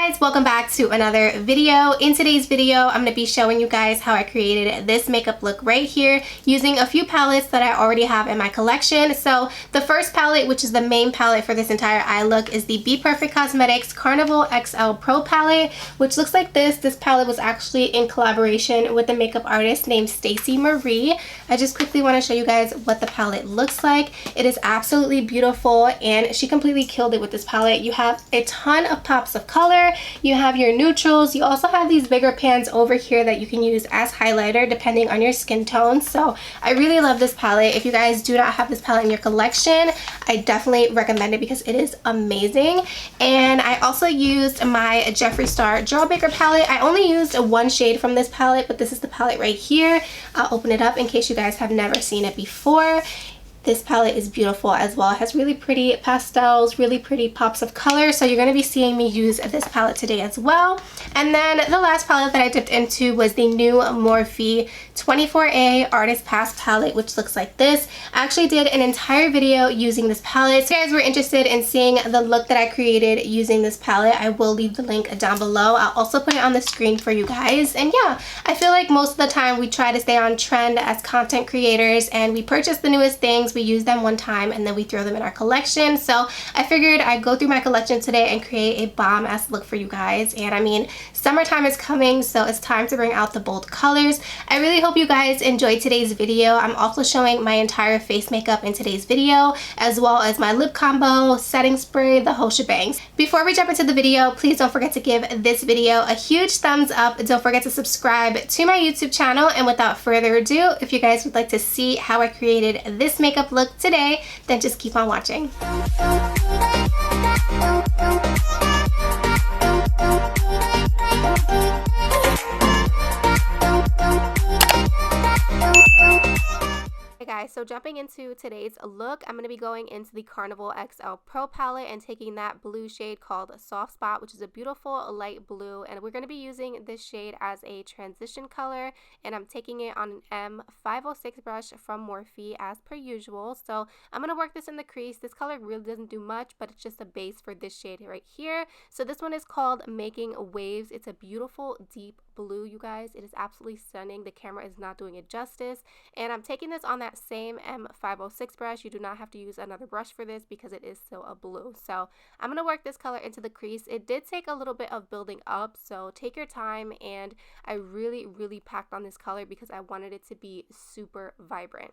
guys, welcome back to another video. In today's video, I'm going to be showing you guys how I created this makeup look right here using a few palettes that I already have in my collection. So the first palette, which is the main palette for this entire eye look, is the Bperfect Cosmetics Carnival XL Pro palette, which looks like this. This palette was actually in collaboration with a makeup artist named Stacey Marie. I just quickly want to show you guys what the palette looks like. It is absolutely beautiful and she completely killed it with this palette. You have a ton of pops of color, you have your neutrals, you also have these bigger pans over here that you can use as highlighter depending on your skin tone. So I really love this palette. If you guys do not have this palette in your collection, I definitely recommend it because it is amazing. And I also used my Jeffree Star Jawbreaker palette. I only used one shade from this palette, but this is the palette right here. I'll open it up in case you guys have never seen it before. This palette is beautiful as well. It has really pretty pastels, really pretty pops of color. So you're going to be seeing me use this palette today as well. And then the last palette that I dipped into was the new Morphe 24A Artist Pass palette, which looks like this. I actually did an entire video using this palette. So if you guys were interested in seeing the look that I created using this palette, I will leave the link down below. I'll also put it on the screen for you guys. And yeah, I feel like most of the time we try to stay on trend as content creators and we purchase the newest things. We use them one time and then we throw them in our collection. So I figured I'd go through my collection today and create a bomb ass look for you guys. And I mean, summertime is coming, so it's time to bring out the bold colors. I really hope you guys enjoyed today's video. I'm also showing my entire face makeup in today's video, as well as my lip combo, setting spray, the whole shebang. Before we jump into the video, please don't forget to give this video a huge thumbs up. Don't forget to subscribe to my YouTube channel. And without further ado, if you guys would like to see how I created this makeup look today, then just keep on watching. Hey guys, so jumping into today's look, I'm going to be going into the Carnival XL Pro palette and taking that blue shade called Soft Spot, which is a beautiful light blue, and we're going to be using this shade as a transition color, and I'm taking it on an M506 brush from Morphe as per usual. So I'm going to work this in the crease. This color really doesn't do much, but it's just a base for this shade right here. So this one is called Making Waves. It's a beautiful deep blue, you guys. It is absolutely stunning. The camera is not doing it justice, and I'm taking this on that same M506 brush. You do not have to use another brush for this because it is still a blue. So I'm going to work this color into the crease. It did take a little bit of building up, so take your time, and I really packed on this color because I wanted it to be super vibrant.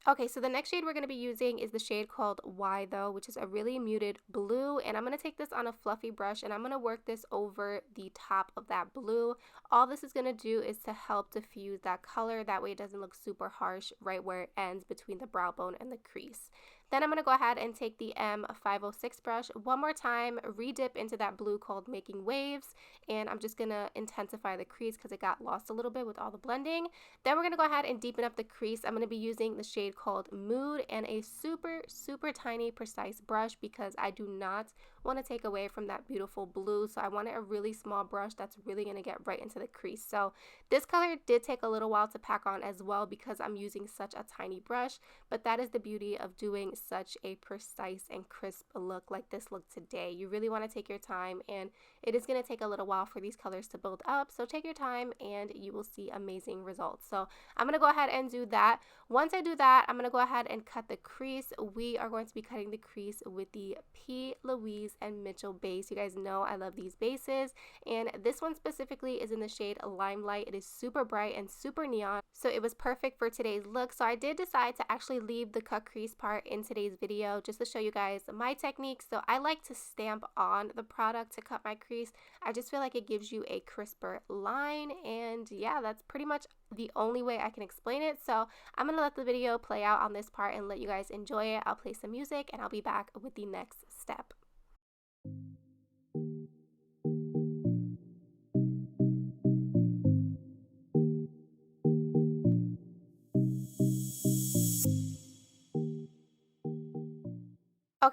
Okay, so the next shade we're going to be using is the shade called Why Though, which is a really muted blue, and I'm going to take this on a fluffy brush and I'm going to work this over the top of that blue. All this is going to do is to help diffuse that color, that way it doesn't look super harsh right where it ends between the brow bone and the crease. Then I'm going to go ahead and take the M506 brush one more time, re-dip into that blue called Making Waves, and I'm just going to intensify the crease because it got lost a little bit with all the blending. Then we're going to go ahead and deepen up the crease. I'm going to be using the shade called Mood and a super tiny precise brush because I do not want to take away from that beautiful blue, so I wanted a really small brush that's really going to get right into the crease. So this color did take a little while to pack on as well because I'm using such a tiny brush, but that is the beauty of doing such a precise and crisp look like this look today. You really want to take your time, and it is going to take a little while for these colors to build up, so take your time and you will see amazing results. So I'm going to go ahead and do that. Once I do that, I'm going to go ahead and cut the crease. We are going to be cutting the crease with the Plouise and Mitchell base. You guys know I love these bases, and this one specifically is in the shade Limelight. It is super bright and super neon, so it was perfect for today's look. So I did decide to actually leave the cut crease part in today's video just to show you guys my technique. So I like to stamp on the product to cut my crease. I just feel like it gives you a crisper line, and yeah, that's pretty much the only way I can explain it. So I'm gonna let the video play out on this part and let you guys enjoy it. I'll play some music and I'll be back with the next step.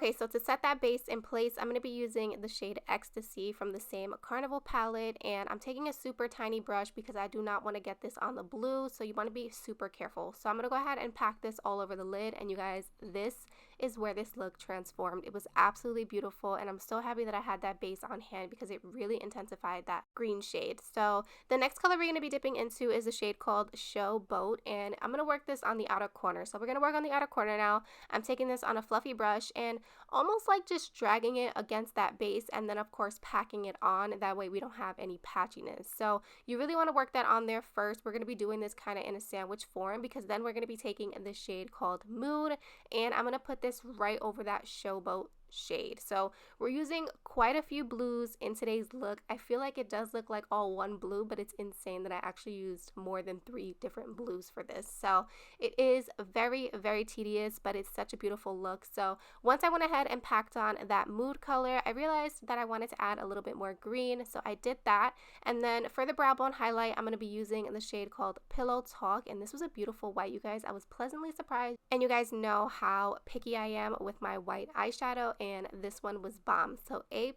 Okay, so to set that base in place, I'm going to be using the shade Ecstasy from the same Carnival palette, and I'm taking a super tiny brush because I do not want to get this on the blue, so you want to be super careful. So I'm going to go ahead and pack this all over the lid, and you guys, this is where this look transformed. It was absolutely beautiful, and I'm so happy that I had that base on hand because it really intensified that green shade. So the next color we're going to be dipping into is a shade called Showboat, and I'm going to work this on the outer corner. So we're going to work on the outer corner now. I'm taking this on a fluffy brush and almost like just dragging it against that base, and then of course packing it on. That way we don't have any patchiness. So you really want to work that on there first. We're going to be doing this kind of in a sandwich form because then we're going to be taking this shade called Mood, and I'm going to put this right over that Showboat shade. So we're using quite a few blues in today's look. I feel like it does look like all one blue, but it's insane that I actually used more than 3 different blues for this. So it is very, very tedious, but it's such a beautiful look. So once I went ahead and packed on that Mood color, I realized that I wanted to add a little bit more green, so I did that. And then for the brow bone highlight, I'm going to be using the shade called Pillow Talk, and this was a beautiful white, you guys. I was pleasantly surprised, and you guys know how picky I am with my white eyeshadow, and this one was bomb. So A+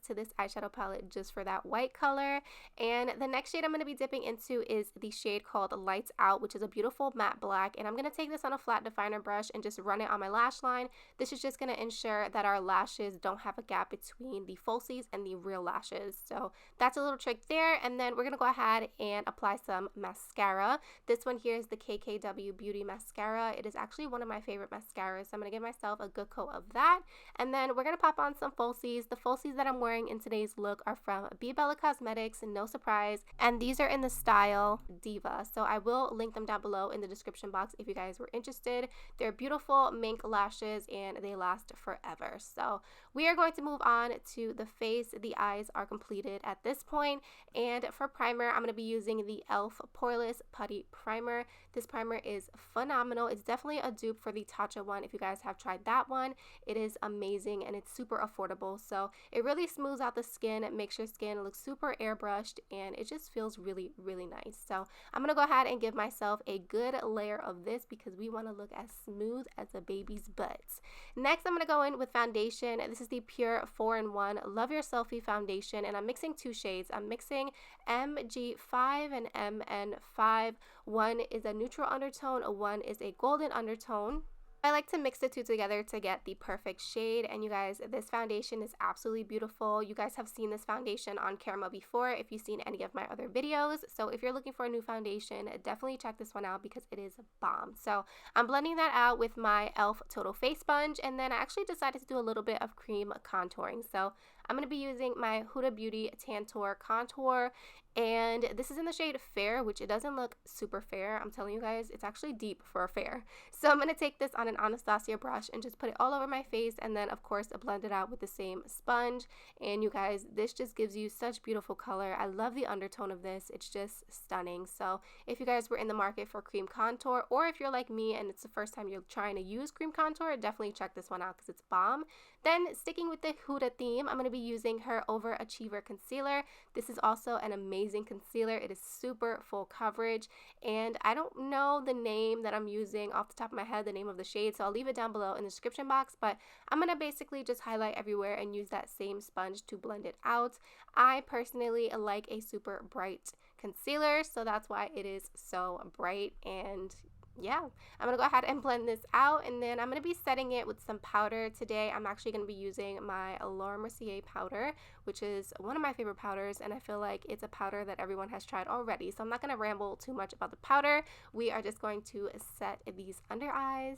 to this eyeshadow palette just for that white color. And the next shade I'm going to be dipping into is the shade called Lights Out, which is a beautiful matte black, and I'm going to take this on a flat definer brush and just run it on my lash line. This is just going to ensure that our lashes don't have a gap between the falsies and the real lashes. So that's a little trick there. And then we're going to go ahead and apply some mascara. This one here is the KKW Beauty Mascara. It is actually one of my favorite mascaras, so I'm going to give myself a good coat of that. And then we're going to pop on some falsies. The falsies that I'm wearing in today's look are from Bebella Cosmetics, no surprise, and these are in the style Diva. So I will link them down below in the description box if you guys were interested. They're beautiful mink lashes and they last forever. So we are going to move on to the face. The eyes are completed at this point, and for primer, I'm going to be using the e.l.f. Poreless Putty Primer. This primer is phenomenal. It's definitely a dupe for the Tatcha one. If you guys have tried that one, it is amazing and it's super affordable. So it really smooths out the skin, it makes your skin look super airbrushed, and it just feels really, really nice. So I'm gonna go ahead and give myself a good layer of this because we want to look as smooth as a baby's butt. Next, I'm gonna go in with foundation. This is the Pure 4-in-1 Love Your Selfie foundation, and I'm mixing 2 shades. I'm mixing MG5 and MN5. One is a neutral undertone, one is a golden undertone. I like to mix the two together to get the perfect shade, and you guys, this foundation is absolutely beautiful. You guys have seen this foundation on camera before if you've seen any of my other videos, so if you're looking for a new foundation, definitely check this one out because it is a bomb. So I'm blending that out with my e.l.f. Total Face Sponge, and then I actually decided to do a little bit of cream contouring. So I'm going to be using my Huda Beauty Tantour contour, and this is in the shade Fair, which it doesn't look super fair. I'm telling you guys, it's actually deep for a fair. So I'm going to take this on an Anastasia brush and just put it all over my face, and then of course blend it out with the same sponge. And you guys, this just gives you such beautiful color. I love the undertone of this. It's just stunning. So if you guys were in the market for cream contour, or if you're like me and it's the first time you're trying to use cream contour, definitely check this one out because it's bomb. Then sticking with the Huda theme, I'm going to be using her Overachiever concealer. This is also an amazing concealer. It is super full coverage, and I don't know the name that I'm using off the top of my head, the name of the shade, so I'll leave it down below in the description box, but I'm going to basically just highlight everywhere and use that same sponge to blend it out. I personally like a super bright concealer, so that's why it is so bright. And yeah, I'm gonna go ahead and blend this out, and then I'm gonna be setting it with some powder. Today I'm actually gonna be using my Mercier powder, which is one of my favorite powders, and I feel like it's a powder that everyone has tried already, so I'm not gonna ramble too much about the powder. We are just going to set these under eyes.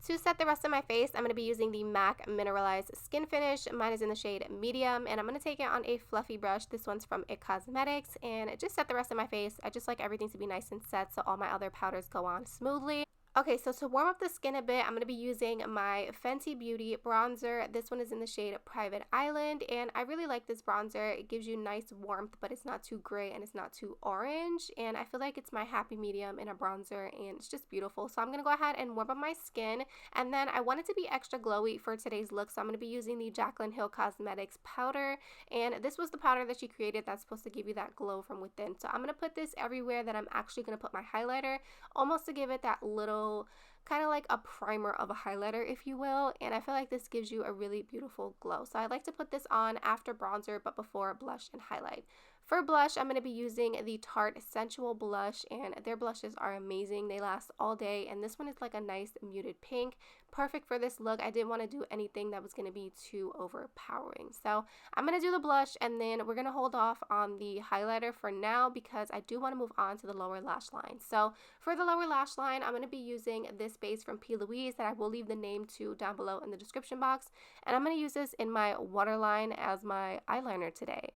To set the rest of my face, I'm going to be using the MAC Mineralized Skin Finish. Mine is in the shade Medium, and I'm going to take it on a fluffy brush. This one's from IT Cosmetics, and just set the rest of my face. I just like everything to be nice and set so all my other powders go on smoothly. Okay, so to warm up the skin a bit, I'm going to be using my Fenty Beauty bronzer. This one is in the shade Private Island, and I really like this bronzer. It gives you nice warmth, but it's not too gray and it's not too orange, and I feel like it's my happy medium in a bronzer, and it's just beautiful. So I'm going to go ahead and warm up my skin, and then I want it to be extra glowy for today's look, so I'm going to be using the Jaclyn Hill Cosmetics powder, and this was the powder that she created that's supposed to give you that glow from within. So I'm going to put this everywhere that I'm actually going to put my highlighter, almost to give it that little little kind of like a primer of a highlighter, if you will, and I feel like this gives you a really beautiful glow. So I like to put this on after bronzer but before blush and highlight. For blush, I'm going to be using the Tarte Sensual blush, and their blushes are amazing. They last all day, and this one is like a nice muted pink, perfect for this look. I didn't want to do anything that was going to be too overpowering. So I'm going to do the blush, and then we're going to hold off on the highlighter for now because I do want to move on to the lower lash line. So for the lower lash line, I'm going to be using this base from Plouise that I will leave the name to down below in the description box, and I'm going to use this in my waterline as my eyeliner today.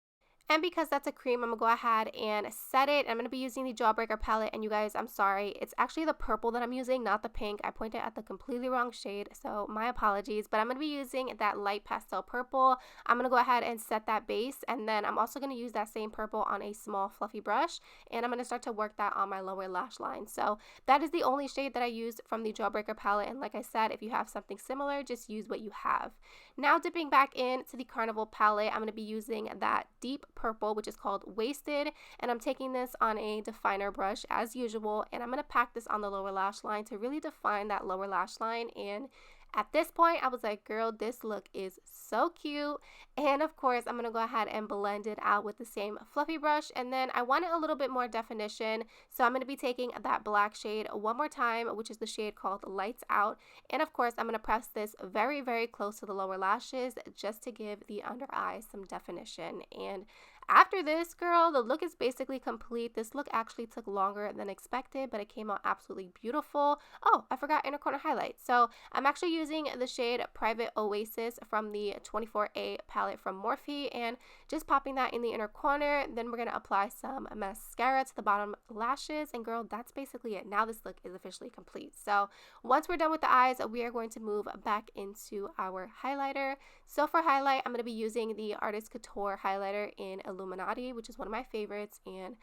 And because that's a cream, I'm going to go ahead and set it. I'm going to be using the Jawbreaker palette. And you guys, I'm sorry. It's actually the purple that I'm using, not the pink. I pointed at the completely wrong shade, so my apologies. But I'm going to be using that light pastel purple. I'm going to go ahead and set that base. And then I'm also going to use that same purple on a small fluffy brush. And I'm going to start to work that on my lower lash line. So that is the only shade that I used from the Jawbreaker palette. And like I said, if you have something similar, just use what you have. Now dipping back into the Carnival palette, I'm going to be using that deep purple, which is called Wasted, and I'm taking this on a definer brush as usual, and I'm going to pack this on the lower lash line to really define that lower lash line. And at this point, I was like, girl, this look is so cute. And of course, I'm going to go ahead and blend it out with the same fluffy brush. And then I wanted a little bit more definition, so I'm going to be taking that black shade one more time, which is the shade called Lights Out. And of course, I'm going to press this very, very close to the lower lashes just to give the under eyes some definition. And after this, girl, the look is basically complete. This look actually took longer than expected, but it came out absolutely beautiful. Oh, I forgot inner corner highlight. So I'm actually using the shade Private Oasis from the 24A palette from Morphe, and just popping that in the inner corner. Then we're going to apply some mascara to the bottom lashes, and girl, that's basically it. Now this look is officially complete. So once we're done with the eyes, we are going to move back into our highlighter. So for highlight, I'm going to be using the Artist Couture highlighter in Illuminati, which is one of my favorites, and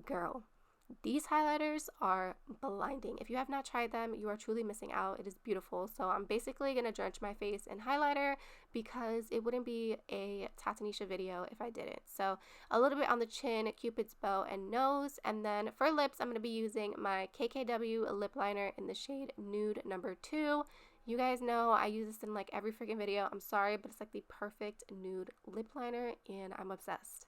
girl, these highlighters are blinding. If you have not tried them, you are truly missing out. It is beautiful. So I'm basically going to drench my face in highlighter because it wouldn't be a Tatanisha video if I didn't. So a little bit on the chin, Cupid's bow, and nose. And then for lips, I'm going to be using my KKW lip liner in the shade Nude number 2. You guys know I use this in like every freaking video. I'm sorry, but it's like the perfect nude lip liner, and I'm obsessed.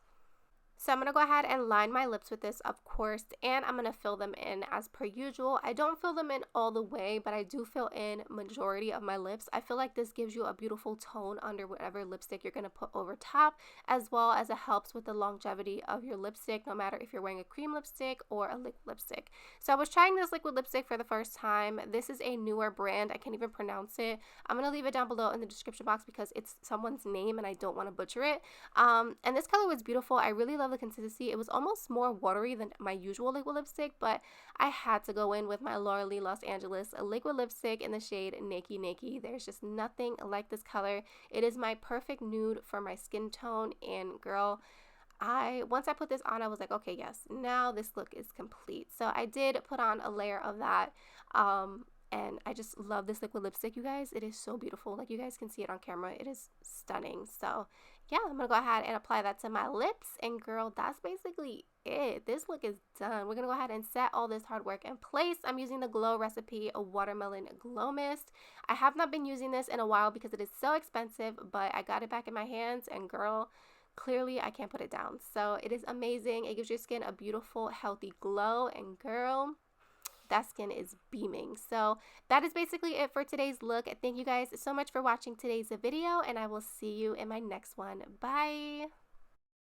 So I'm going to go ahead and line my lips with this, of course, and I'm going to fill them in as per usual. I don't fill them in all the way, but I do fill in majority of my lips. I feel like this gives you a beautiful tone under whatever lipstick you're going to put over top, as well as it helps with the longevity of your lipstick, no matter if you're wearing a cream lipstick or a liquid lipstick. So I was trying this liquid lipstick for the first time. This is a newer brand. I can't even pronounce it. I'm going to leave it down below in the description box because it's someone's name and I don't want to butcher it. And this color was beautiful. I really love the consistency. It was almost more watery than my usual liquid lipstick, but I had to go in with my Laura Lee Los Angeles liquid lipstick in the shade Nakey Nakey. There's just nothing like this color. It is my perfect nude for my skin tone, and girl, once I put this on, I was like, okay, yes, now this look is complete. So I did put on a layer of that, and I just love this liquid lipstick, you guys. It is so beautiful. Like, you guys can see it on camera. It is stunning. So yeah, I'm gonna go ahead and apply that to my lips, and girl, that's basically it. This look is done. We're gonna go ahead and set all this hard work in place. I'm using the Glow Recipe Watermelon Glow Mist. I have not been using this in a while because it is so expensive, but I got it back in my hands, and girl, clearly I can't put it down. So it is amazing. It gives your skin a beautiful, healthy glow, and girl, that skin is beaming. So that is basically it for today's look. Thank you guys so much for watching today's video, and I will see you in my next one. Bye.